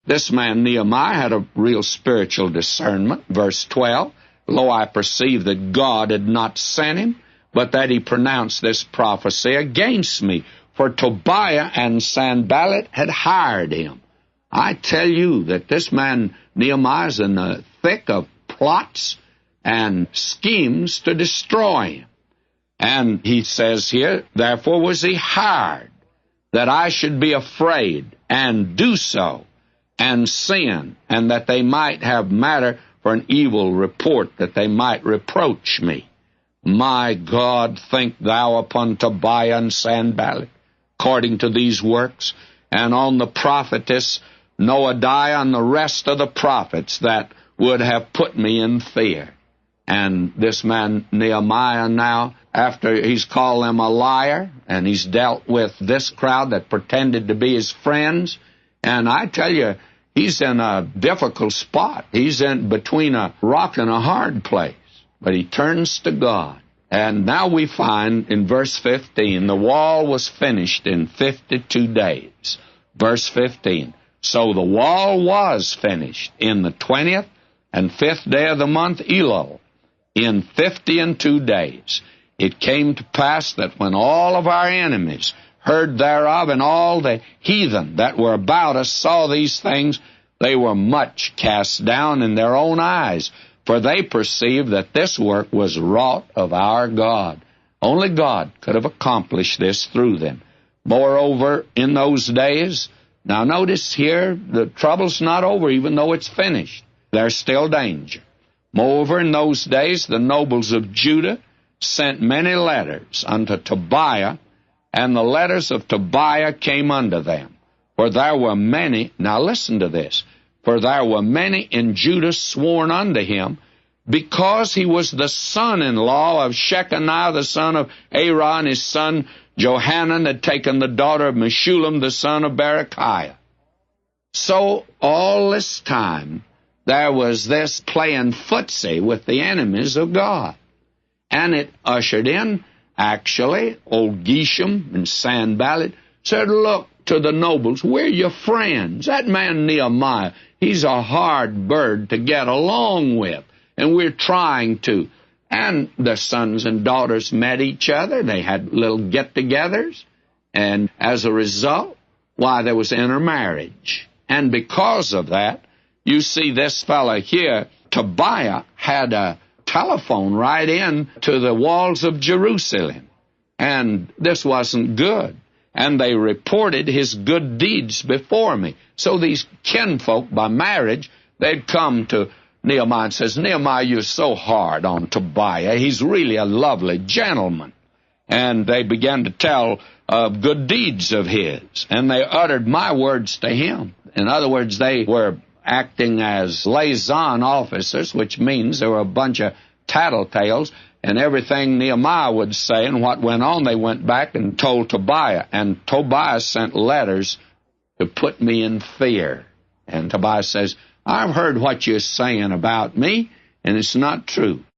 This man Nehemiah had a real spiritual discernment. Verse 12, Lo, I perceive that God had not sent him, but that he pronounced this prophecy against me. For Tobiah and Sanballat had hired him. I tell you that this man Nehemiah is in the thick of plots and schemes to destroy him. And he says here, therefore was he hired, that I should be afraid and do so, and sin, and that they might have matter for an evil report, that they might reproach me. My God, think thou upon Tobiah and Sanballat, according to these works, and on the prophetess Noadiah and the rest of the prophets that would have put me in fear. And this man Nehemiah now, after he's called them a liar, and he's dealt with this crowd that pretended to be his friends, and I tell you, he's in a difficult spot. He's in between a rock and a hard place. But he turns to God. And now we find in verse 15, the wall was finished in 52 days. Verse 15, so the wall was finished in the 20th and 5th day of the month Elul, in 52 days. It came to pass that when all of our enemies heard thereof, and all the heathen that were about us saw these things, they were much cast down in their own eyes, for they perceived that this work was wrought of our God. Only God could have accomplished this through them. Moreover, in those days, now notice here, the trouble's not over even though it's finished. There's still danger. Moreover, in those days, the nobles of Judah sent many letters unto Tobiah, and the letters of Tobiah came unto them. For there were many, now listen to this, for there were many in Judah sworn unto him, because he was the son-in-law of Shechaniah, the son of Aaron, his son Johanan had taken the daughter of Meshullam, the son of Berechiah. So all this time, there was this playing footsie with the enemies of God. And it ushered in, actually, old Geshem and Sanballat said, look to the nobles, we're your friends. That man Nehemiah, he's a hard bird to get along with, and we're trying to. And the sons and daughters met each other. They had little get-togethers. And as a result, why, there was intermarriage. And because of that, you see this fellow here, Tobiah, had a telephone right in to the walls of Jerusalem. And this wasn't good. And they reported his good deeds before me. So these kinfolk, by marriage, they'd come to Nehemiah and says, Nehemiah, you're so hard on Tobiah. He's really a lovely gentleman. And they began to tell good deeds of his. And they uttered my words to him. In other words, they were acting as liaison officers, which means they were a bunch of tattletales, and everything Nehemiah would say and what went on, they went back and told Tobiah. And Tobiah sent letters to put me in fear. And Tobiah says, I've heard what you're saying about me, and it's not true.